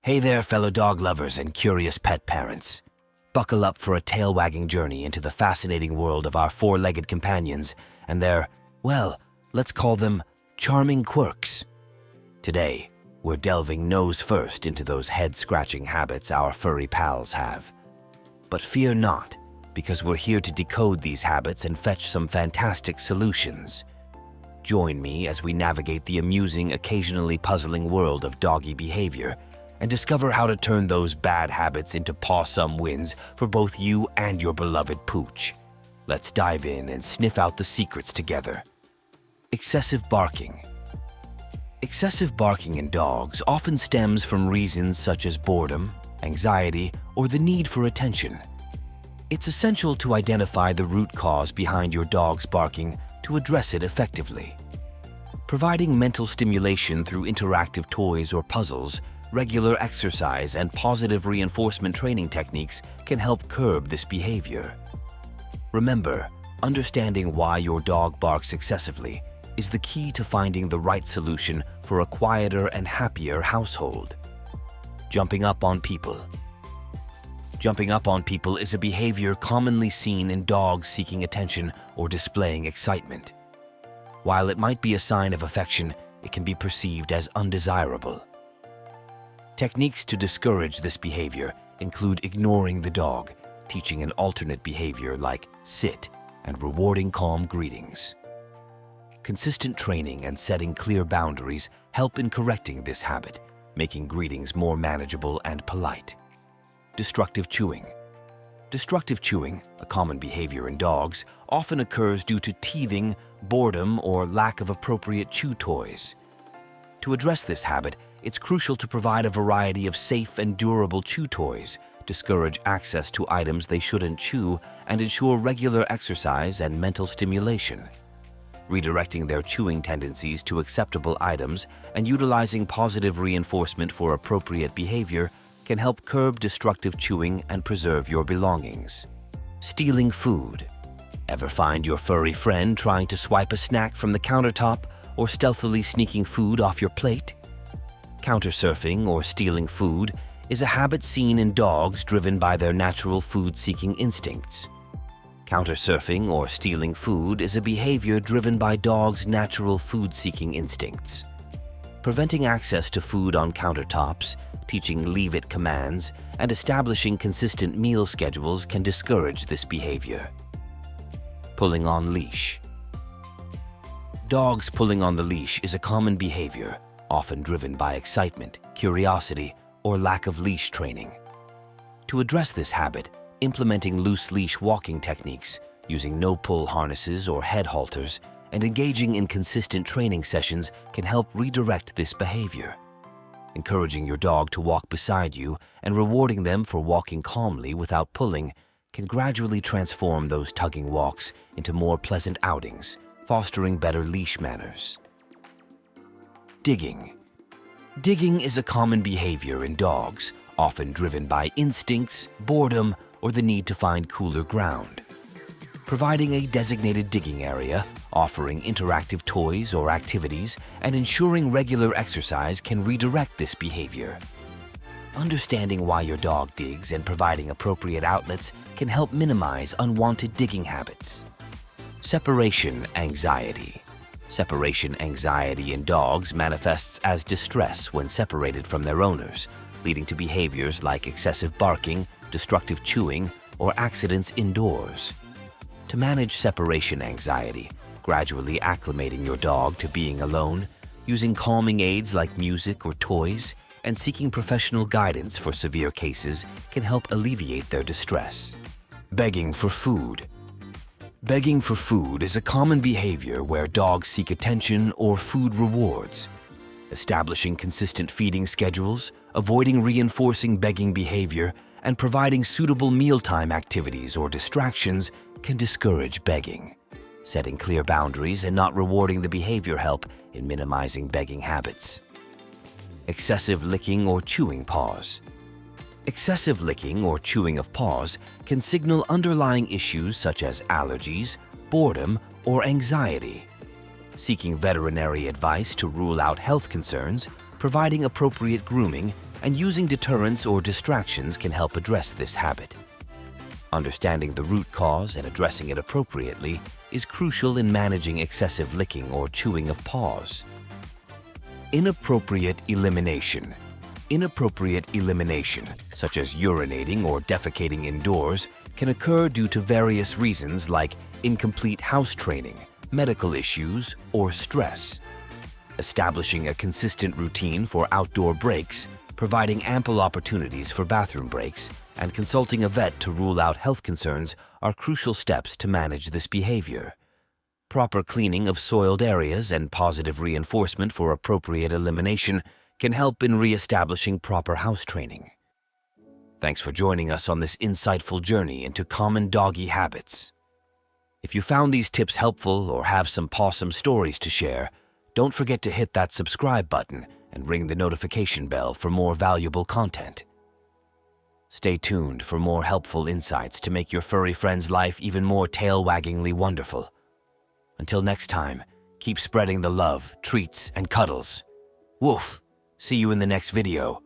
Hey there, fellow dog lovers and curious pet parents. Buckle up for a tail-wagging journey into the fascinating world of our four-legged companions and their, well, let's call them charming quirks. Today, we're delving nose first into those head-scratching habits our furry pals have. But fear not, because we're here to decode these habits and fetch some fantastic solutions. Join me as we navigate the amusing, occasionally puzzling world of doggy behavior and discover how to turn those bad habits into pawsome wins for both you and your beloved pooch. Let's dive in and sniff out the secrets together. Excessive barking. Excessive barking in dogs often stems from reasons such as boredom, anxiety, or the need for attention. It's essential to identify the root cause behind your dog's barking to address it effectively. Providing mental stimulation through interactive toys or puzzles, regular exercise, and positive reinforcement training techniques can help curb this behavior. Remember, understanding why your dog barks excessively is the key to finding the right solution for a quieter and happier household. Jumping up on people. Jumping up on people is a behavior commonly seen in dogs seeking attention or displaying excitement. While it might be a sign of affection, it can be perceived as undesirable. Techniques to discourage this behavior include ignoring the dog, teaching an alternate behavior like sit, and rewarding calm greetings. Consistent training and setting clear boundaries help in correcting this habit, making greetings more manageable and polite. Destructive chewing. Destructive chewing, a common behavior in dogs, often occurs due to teething, boredom, or lack of appropriate chew toys. To address this habit, it's crucial to provide a variety of safe and durable chew toys, discourage access to items they shouldn't chew, and ensure regular exercise and mental stimulation. Redirecting their chewing tendencies to acceptable items and utilizing positive reinforcement for appropriate behavior can help curb destructive chewing and preserve your belongings. Stealing food. Ever find your furry friend trying to swipe a snack from the countertop or stealthily sneaking food off your plate? Countersurfing or stealing food is a habit seen in dogs driven by their natural food-seeking instincts. Countersurfing or stealing food is a behavior driven by dogs' natural food-seeking instincts. Preventing access to food on countertops, teaching leave-it commands, and establishing consistent meal schedules can discourage this behavior. Pulling on leash. Dogs pulling on the leash is a common behavior, often driven by excitement, curiosity, or lack of leash training. To address this habit, implementing loose leash walking techniques, using no-pull harnesses or head halters, and engaging in consistent training sessions can help redirect this behavior. Encouraging your dog to walk beside you and rewarding them for walking calmly without pulling can gradually transform those tugging walks into more pleasant outings, fostering better leash manners. Digging. Digging is a common behavior in dogs, often driven by instincts, boredom, or the need to find cooler ground. Providing a designated digging area, offering interactive toys or activities, and ensuring regular exercise can redirect this behavior. Understanding why your dog digs and providing appropriate outlets can help minimize unwanted digging habits. Separation anxiety. Separation anxiety in dogs manifests as distress when separated from their owners, leading to behaviors like excessive barking, destructive chewing, or accidents indoors. To manage separation anxiety, gradually acclimating your dog to being alone, using calming aids like music or toys, and seeking professional guidance for severe cases can help alleviate their distress. Begging for food. Begging for food is a common behavior where dogs seek attention or food rewards. Establishing consistent feeding schedules, avoiding reinforcing begging behavior, and providing suitable mealtime activities or distractions can discourage begging. Setting clear boundaries and not rewarding the behavior help in minimizing begging habits. Excessive licking or chewing paws. Excessive licking or chewing of paws can signal underlying issues such as allergies, boredom, or anxiety. Seeking veterinary advice to rule out health concerns, providing appropriate grooming, and using deterrents or distractions can help address this habit. Understanding the root cause and addressing it appropriately is crucial in managing excessive licking or chewing of paws. Inappropriate elimination. Inappropriate elimination, such as urinating or defecating indoors, can occur due to various reasons like incomplete house training, medical issues, or stress. Establishing a consistent routine for outdoor breaks, providing ample opportunities for bathroom breaks, and consulting a vet to rule out health concerns are crucial steps to manage this behavior. Proper cleaning of soiled areas and positive reinforcement for appropriate elimination can help in re-establishing proper house training. Thanks for joining us on this insightful journey into common doggy habits. If you found these tips helpful or have some pawsome stories to share, don't forget to hit that subscribe button and ring the notification bell for more valuable content. Stay tuned for more helpful insights to make your furry friend's life even more tail-waggingly wonderful. Until next time, keep spreading the love, treats, and cuddles. Woof! See you in the next video.